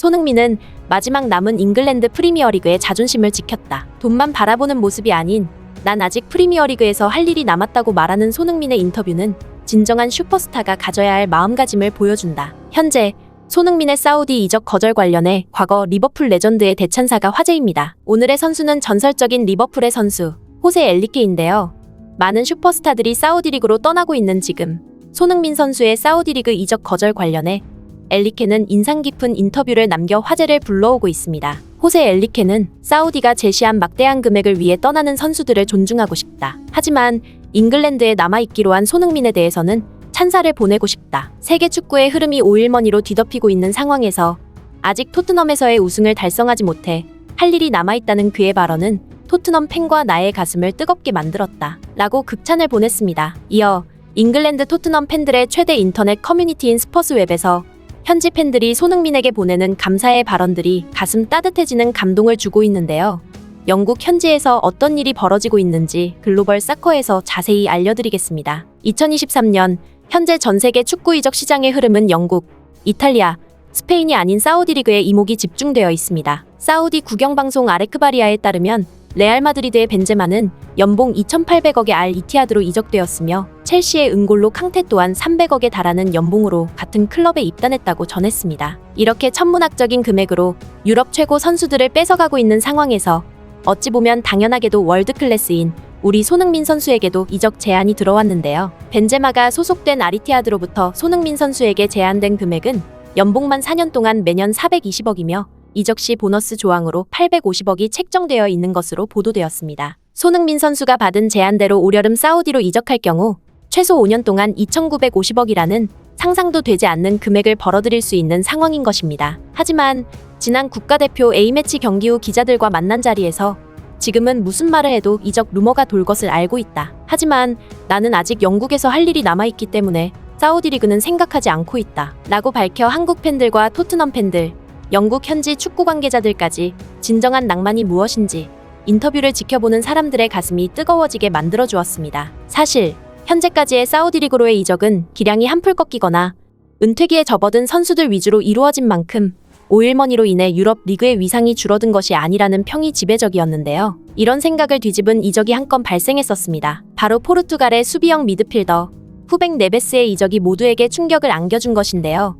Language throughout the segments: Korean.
손흥민은 마지막 남은 잉글랜드 프리미어리그의 자존심을 지켰다. 돈만 바라보는 모습이 아닌 난 아직 프리미어리그에서 할 일이 남았다고 말하는 손흥민의 인터뷰는 진정한 슈퍼스타가 가져야 할 마음가짐을 보여준다. 현재 손흥민의 사우디 이적 거절 관련해 과거 리버풀 레전드의 대찬사가 화제입니다. 오늘의 선수는 전설적인 리버풀의 선수 호세 엘리케인데요. 많은 슈퍼스타들이 사우디 리그로 떠나고 있는 지금 손흥민 선수의 사우디 리그 이적 거절 관련해 엘리케는 인상 깊은 인터뷰를 남겨 화제를 불러오고 있습니다. 호세 엘리케는 사우디가 제시한 막대한 금액을 위해 떠나는 선수들을 존중하고 싶다. 하지만 잉글랜드에 남아있기로 한 손흥민에 대해서는 찬사를 보내고 싶다. 세계 축구의 흐름이 오일머니로 뒤덮이고 있는 상황에서 아직 토트넘에서의 우승을 달성하지 못해 할 일이 남아있다는 그의 발언은 토트넘 팬과 나의 가슴을 뜨겁게 만들었다. 라고 극찬을 보냈습니다. 이어 잉글랜드 토트넘 팬들의 최대 인터넷 커뮤니티인 스퍼스웹에서 현지 팬들이 손흥민에게 보내는 감사의 발언들이 가슴 따뜻해지는 감동을 주고 있는데요. 영국 현지에서 어떤 일이 벌어지고 있는지 글로벌 사커에서 자세히 알려드리겠습니다. 2023년 현재 전 세계 축구 이적 시장의 흐름은 영국, 이탈리아, 스페인이 아닌 사우디 리그에 이목이 집중되어 있습니다. 사우디 국영방송 아레크바리아에 따르면 레알 마드리드의 벤제마는 연봉 2,800억의 알 이티하드로 이적되었으며 첼시의 은골로 캉테 또한 300억에 달하는 연봉으로 같은 클럽에 입단했다고 전했습니다. 이렇게 천문학적인 금액으로 유럽 최고 선수들을 뺏어가고 있는 상황에서 어찌 보면 당연하게도 월드클래스인 우리 손흥민 선수에게도 이적 제안이 들어왔는데요. 벤제마가 소속된 아리티아드로부터 손흥민 선수에게 제안된 금액은 연봉만 4년 동안 매년 420억이며 이적 시 보너스 조항으로 850억이 책정되어 있는 것으로 보도되었습니다. 손흥민 선수가 받은 제안대로 올여름 사우디로 이적할 경우 최소 5년 동안 2,950억이라는 상상도 되지 않는 금액을 벌어들일 수 있는 상황인 것입니다. 하지만 지난 국가대표 A매치 경기 후 기자들과 만난 자리에서 지금은 무슨 말을 해도 이적 루머가 돌 것을 알고 있다. 하지만 나는 아직 영국에서 할 일이 남아있기 때문에 사우디 리그는 생각하지 않고 있다. 라고 밝혀 한국 팬들과 토트넘 팬들, 영국 현지 축구 관계자들까지 진정한 낭만이 무엇인지 인터뷰를 지켜보는 사람들의 가슴이 뜨거워지게 만들어주었습니다. 사실 현재까지의 사우디 리그로의 이적은 기량이 한풀 꺾이거나 은퇴기에 접어든 선수들 위주로 이루어진 만큼 오일머니로 인해 유럽 리그의 위상이 줄어든 것이 아니라는 평이 지배적이었는데요. 이런 생각을 뒤집은 이적이 한 건 발생했었습니다. 바로 포르투갈의 수비형 미드필더 후백 네베스의 이적이 모두에게 충격을 안겨준 것인데요.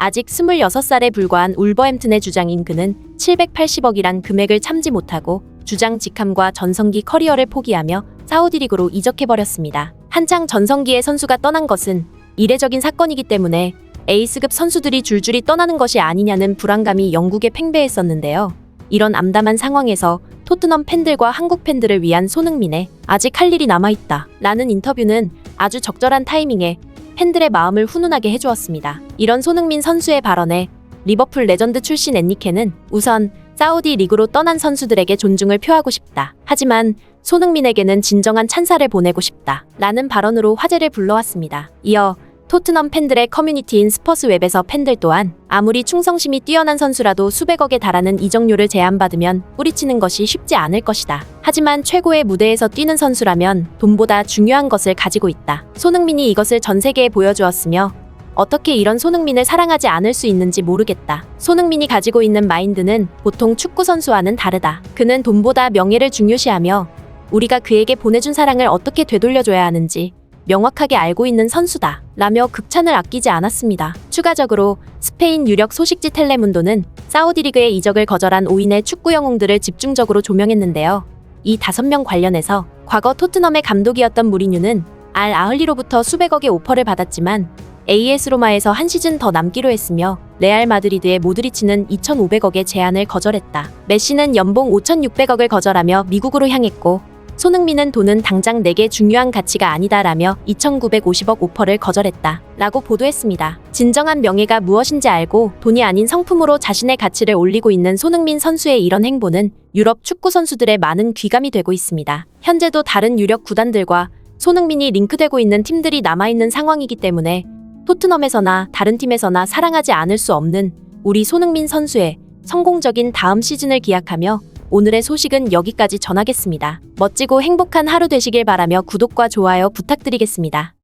아직 26살에 불과한 울버햄튼의 주장인 그는 780억이란 금액을 참지 못하고 주장 직함과 전성기 커리어를 포기하며 사우디 리그로 이적해버렸습니다. 한창 전성기의 선수가 떠난 것은 이례적인 사건이기 때문에 에이스급 선수들이 줄줄이 떠나는 것이 아니냐는 불안감이 영국에 팽배했었는데요. 이런 암담한 상황에서 토트넘 팬들과 한국 팬들을 위한 손흥민의 아직 할 일이 남아있다 라는 인터뷰는 아주 적절한 타이밍에 팬들의 마음을 훈훈하게 해주었습니다. 이런 손흥민 선수의 발언에 리버풀 레전드 출신 엔리케는 우선 사우디 리그로 떠난 선수들에게 존중을 표하고 싶다. 하지만 손흥민에게는 진정한 찬사를 보내고 싶다. 라는 발언으로 화제를 불러왔습니다. 이어 토트넘 팬들의 커뮤니티인 스퍼스웹에서 팬들 또한 아무리 충성심이 뛰어난 선수라도 수백억에 달하는 이적료를 제안받으면 뿌리치는 것이 쉽지 않을 것이다. 하지만 최고의 무대에서 뛰는 선수라면 돈보다 중요한 것을 가지고 있다. 손흥민이 이것을 전 세계에 보여주었으며 어떻게 이런 손흥민을 사랑하지 않을 수 있는지 모르겠다. 손흥민이 가지고 있는 마인드는 보통 축구 선수와는 다르다. 그는 돈보다 명예를 중요시하며 우리가 그에게 보내준 사랑을 어떻게 되돌려줘야 하는지 명확하게 알고 있는 선수다. 라며 극찬을 아끼지 않았습니다. 추가적으로 스페인 유력 소식지 텔레문도는 사우디 리그의 이적을 거절한 5인의 축구 영웅들을 집중적으로 조명했는데요. 이 5명 관련해서 과거 토트넘의 감독이었던 무리뉴는 알 아흘리로부터 수백억의 오퍼를 받았지만 AS 로마에서 한 시즌 더 남기로 했으며 레알 마드리드의 모드리치는 2,500억의 제안을 거절했다. 메시는 연봉 5,600억을 거절하며 미국으로 향했고 손흥민은 돈은 당장 내게 중요한 가치가 아니다라며 2,950억 오퍼를 거절했다. 라고 보도했습니다. 진정한 명예가 무엇인지 알고 돈이 아닌 성품으로 자신의 가치를 올리고 있는 손흥민 선수의 이런 행보는 유럽 축구 선수들의 많은 귀감이 되고 있습니다. 현재도 다른 유력 구단들과 손흥민이 링크되고 있는 팀들이 남아있는 상황이기 때문에 토트넘에서나 다른 팀에서나 사랑하지 않을 수 없는 우리 손흥민 선수의 성공적인 다음 시즌을 기약하며 오늘의 소식은 여기까지 전하겠습니다. 멋지고 행복한 하루 되시길 바라며 구독과 좋아요 부탁드리겠습니다.